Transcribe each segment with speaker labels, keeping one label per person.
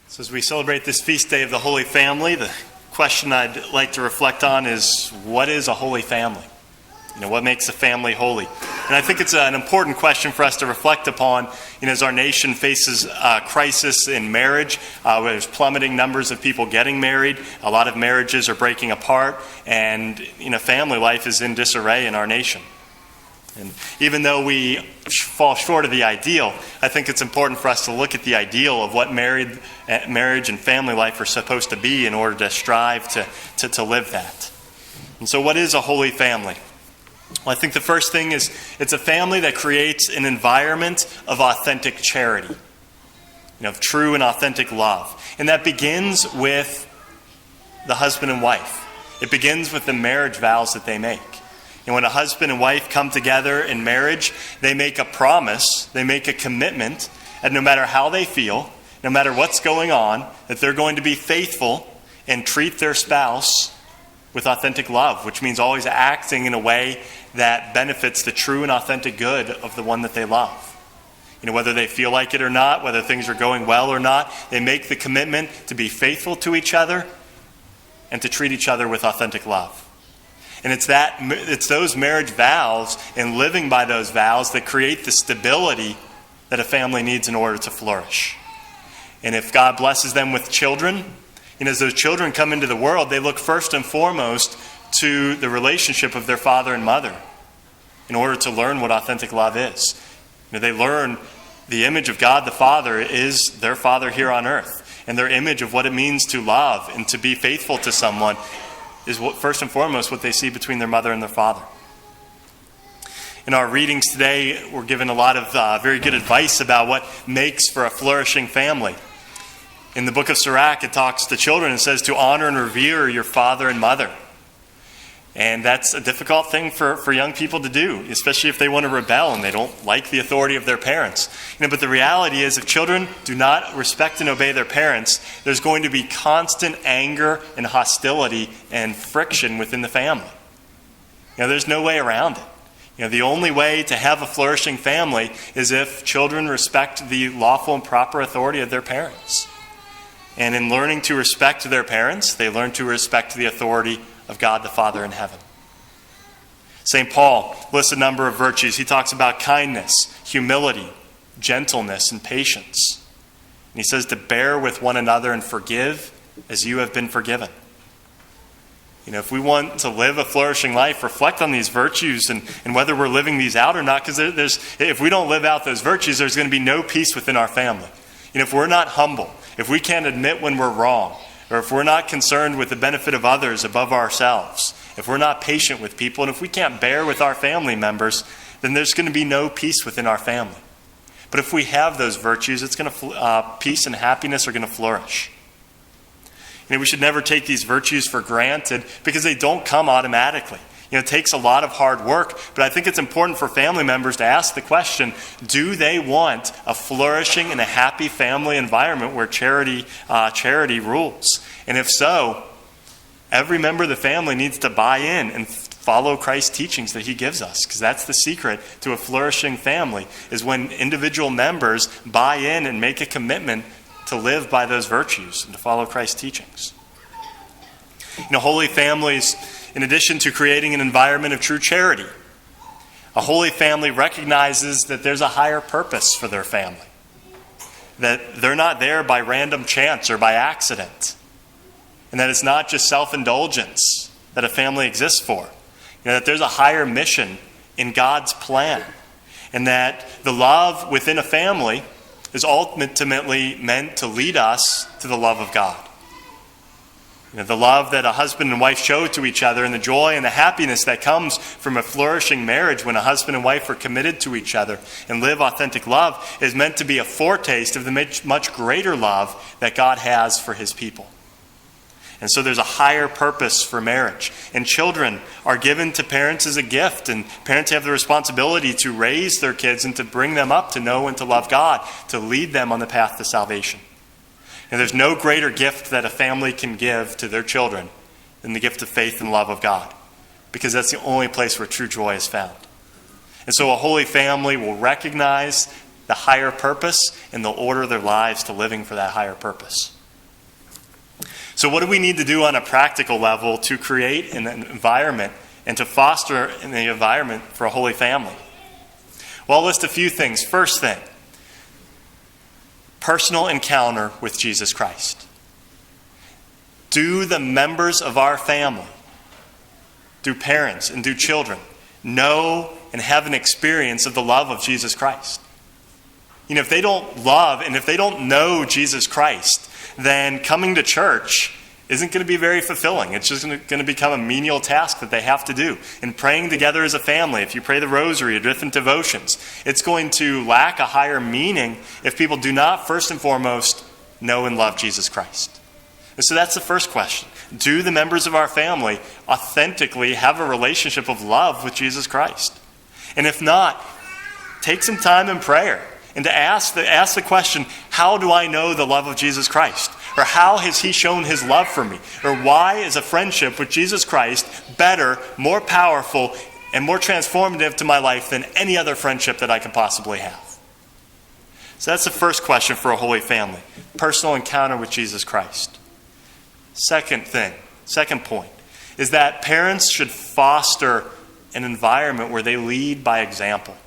Speaker 1: So as we celebrate this feast day of the Holy Family, the question I'd like to reflect on is, what is a holy family? What makes a family holy? And I think it's an important question for us to reflect upon, as our nation faces a crisis in marriage, where there's plummeting numbers of people getting married, a lot of marriages are breaking apart, and family life is in disarray in our nation. And even though we fall short of the ideal, I think it's important for us to look at the ideal of what marriage and family life are supposed to be in order to strive to live that. And so what is a holy family? Well, I think the first thing is it's a family that creates an environment of authentic charity, of true and authentic love. And that begins with the husband and wife. It begins with the marriage vows that they make. And when a husband and wife come together in marriage, they make a promise, they make a commitment, and no matter how they feel, no matter what's going on, that they're going to be faithful and treat their spouse with authentic love, which means always acting in a way that benefits the true and authentic good of the one that they love. Whether they feel like it or not, whether things are going well or not, they make the commitment to be faithful to each other and to treat each other with authentic love. And it's those marriage vows and living by those vows that create the stability that a family needs in order to flourish. And if God blesses them with children, as those children come into the world, they look first and foremost to the relationship of their father and mother in order to learn what authentic love is. They learn the image of God the Father is their Father here on earth. And their image of what it means to love and to be faithful to someone is first and foremost what they see between their mother and their father. In our readings today, we're given a lot of very good advice about what makes for a flourishing family. In the book of Sirach, it talks to children and says to honor and revere your father and mother. And that's a difficult thing for young people to do, especially if they want to rebel and they don't like the authority of their parents. But the reality is, if children do not respect and obey their parents, there's going to be constant anger and hostility and friction within the family. There's no way around it. The only way to have a flourishing family is if children respect the lawful and proper authority of their parents. And in learning to respect their parents, they learn to respect the authority of God the Father in heaven. St. Paul lists a number of virtues. He talks about kindness, humility, gentleness, and patience. And he says to bear with one another and forgive as you have been forgiven. If we want to live a flourishing life, reflect on these virtues and whether we're living these out or not, because if we don't live out those virtues, there's going to be no peace within our family. If we're not humble, if we can't admit when we're wrong, or if we're not concerned with the benefit of others above ourselves, if we're not patient with people, and if we can't bear with our family members, then there's going to be no peace within our family. But if we have those virtues, it's going to peace and happiness are going to flourish. We should never take these virtues for granted because they don't come automatically. It takes a lot of hard work, but I think it's important for family members to ask the question, do they want a flourishing and a happy family environment where charity rules? And if so, every member of the family needs to buy in and follow Christ's teachings that he gives us, because that's the secret to a flourishing family, is when individual members buy in and make a commitment to live by those virtues and to follow Christ's teachings. Holy families, in addition to creating an environment of true charity, a holy family recognizes that there's a higher purpose for their family. That they're not there by random chance or by accident. And that it's not just self-indulgence that a family exists for. That there's a higher mission in God's plan. And that the love within a family is ultimately meant to lead us to the love of God. The love that a husband and wife show to each other and the joy and the happiness that comes from a flourishing marriage when a husband and wife are committed to each other and live authentic love is meant to be a foretaste of the much greater love that God has for his people. And so there's a higher purpose for marriage. And children are given to parents as a gift, and parents have the responsibility to raise their kids and to bring them up to know and to love God, to lead them on the path to salvation. And there's no greater gift that a family can give to their children than the gift of faith and love of God, because that's the only place where true joy is found. And so a holy family will recognize the higher purpose and they'll order their lives to living for that higher purpose. So what do we need to do on a practical level to create an environment and to foster an environment for a holy family? Well, I'll list a few things. First thing, personal encounter with Jesus Christ. Do the members of our family, do parents and do children, know and have an experience of the love of Jesus Christ? If they don't love and if they don't know Jesus Christ, then coming to church isn't going to be very fulfilling. It's just going to become a menial task that they have to do. And praying together as a family, if you pray the rosary or different devotions, it's going to lack a higher meaning if people do not, first and foremost, know and love Jesus Christ. And so that's the first question. Do the members of our family authentically have a relationship of love with Jesus Christ? And if not, take some time in prayer and to ask the question, how do I know the love of Jesus Christ? Or how has he shown his love for me? Or why is a friendship with Jesus Christ better, more powerful, and more transformative to my life than any other friendship that I could possibly have? So that's the first question for a holy family. Personal encounter with Jesus Christ. Second point, is that parents should foster an environment where they lead by example.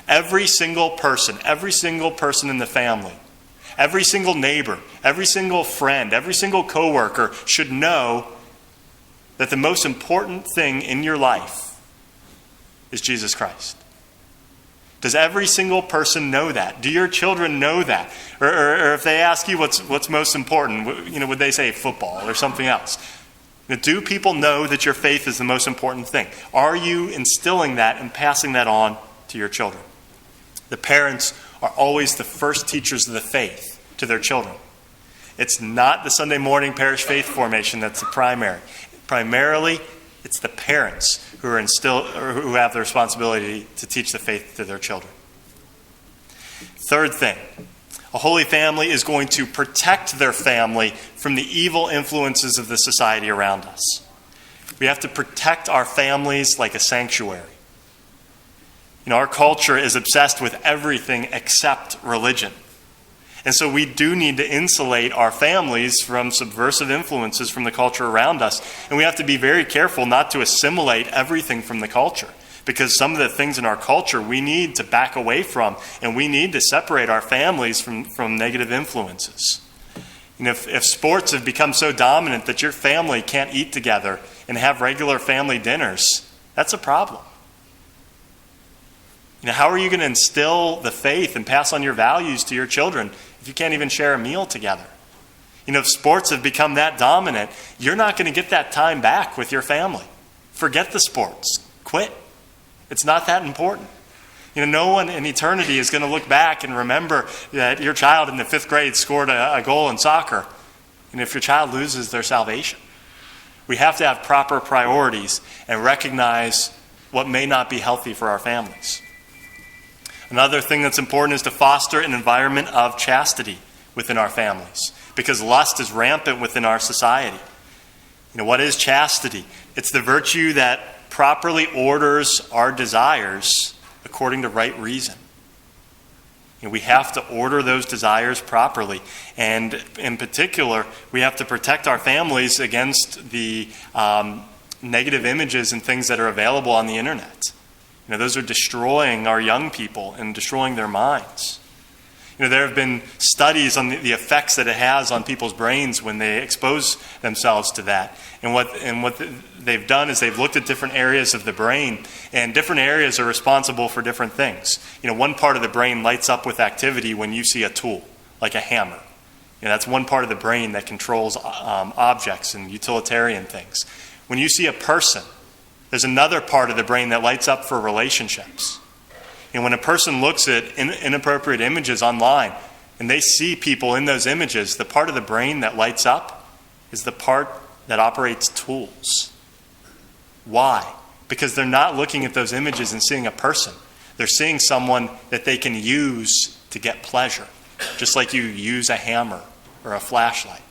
Speaker 1: Every single person in the family, every single neighbor, every single friend, every single coworker should know that the most important thing in your life is Jesus Christ. Does every single person know that? Do your children know that? Or if they ask you what's most important, would they say football or something else? Do people know that your faith is the most important thing? Are you instilling that and passing that on to your children? The parents are always the first teachers of the faith to their children. It's not the Sunday morning parish faith formation that's the primary. Primarily, it's the parents who have the responsibility to teach the faith to their children. Third thing, a holy family is going to protect their family from the evil influences of the society around us. We have to protect our families like a sanctuary. Our culture is obsessed with everything except religion. And so we do need to insulate our families from subversive influences from the culture around us. And we have to be very careful not to assimilate everything from the culture. Because some of the things in our culture we need to back away from, and we need to separate our families from negative influences. If sports have become so dominant that your family can't eat together and have regular family dinners, that's a problem. How are you going to instill the faith and pass on your values to your children if you can't even share a meal together? If sports have become that dominant, you're not going to get that time back with your family. Forget the sports. Quit. It's not that important. No one in eternity is going to look back and remember that your child in the 5th grade scored a goal in soccer. And if your child loses their salvation. We have to have proper priorities and recognize what may not be healthy for our families. Another thing that's important is to foster an environment of chastity within our families, because lust is rampant within our society. What is chastity? It's the virtue that properly orders our desires according to right reason. We have to order those desires properly. And in particular, we have to protect our families against the negative images and things that are available on the internet. Those are destroying our young people and destroying their minds. There have been studies on the effects that it has on people's brains when they expose themselves to that. And what they've done is they've looked at different areas of the brain, and different areas are responsible for different things. One part of the brain lights up with activity when you see a tool, like a hammer. That's one part of the brain that controls objects and utilitarian things. When you see a person, there's another part of the brain that lights up for relationships. And when a person looks at inappropriate images online and they see people in those images, the part of the brain that lights up is the part that operates tools. Why? Because they're not looking at those images and seeing a person. They're seeing someone that they can use to get pleasure, just like you use a hammer or a flashlight.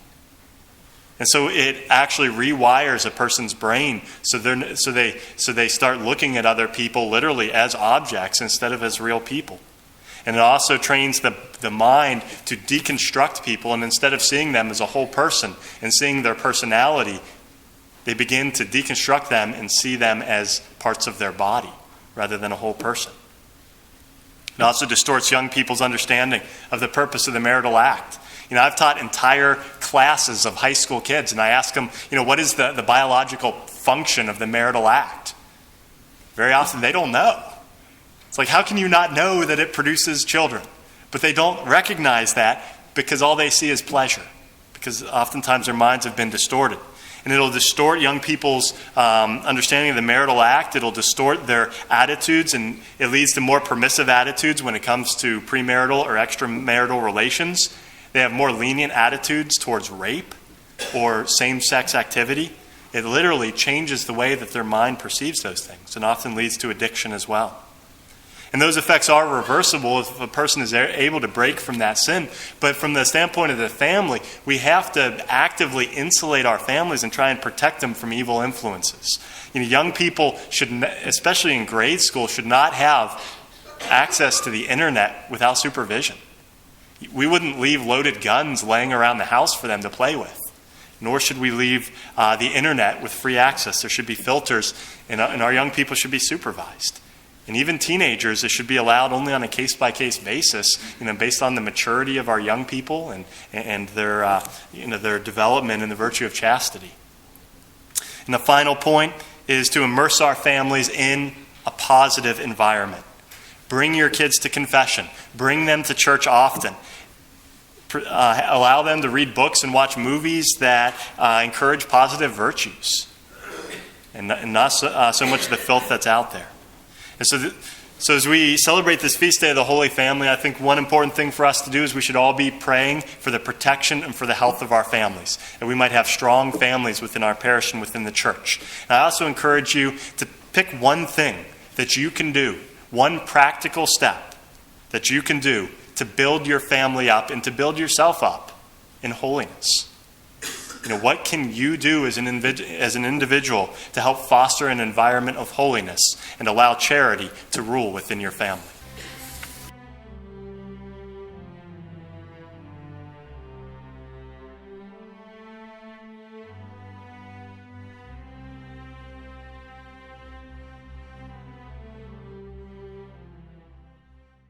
Speaker 1: And so it actually rewires a person's brain so they start looking at other people literally as objects instead of as real people. And it also trains the mind to deconstruct people, and instead of seeing them as a whole person and seeing their personality, they begin to deconstruct them and see them as parts of their body rather than a whole person. It also distorts young people's understanding of the purpose of the marital act. I've taught entire classes of high school kids, and I ask them, what is the biological function of the marital act? Very often they don't know. It's like, how can you not know that it produces children? But they don't recognize that because all they see is pleasure, because oftentimes their minds have been distorted. And it'll distort young people's understanding of the marital act. It'll distort their attitudes, and it leads to more permissive attitudes when it comes to premarital or extramarital relations. They have more lenient attitudes towards rape or same-sex activity. It literally changes the way that their mind perceives those things, and often leads to addiction as well. And those effects are reversible if a person is able to break from that sin. But from the standpoint of the family, we have to actively insulate our families and try and protect them from evil influences. Young people should, especially in grade school, should not have access to the internet without supervision. We wouldn't leave loaded guns laying around the house for them to play with. Nor should we leave the internet with free access. There should be filters, and our young people should be supervised. And even teenagers, it should be allowed only on a case-by-case basis, based on the maturity of our young people and their development in the virtue of chastity. And the final point is to immerse our families in a positive environment. Bring your kids to confession. Bring them to church often. Allow them to read books and watch movies that encourage positive virtues, and not so much the filth that's out there. And so as we celebrate this feast day of the Holy Family, I think one important thing for us to do is we should all be praying for the protection and for the health of our families, that we might have strong families within our parish and within the church. And I also encourage you to pick one thing that you can do, one practical step that you can do to build your family up and to build yourself up in holiness. What can you do as an individual to help foster an environment of holiness and allow charity to rule within your family?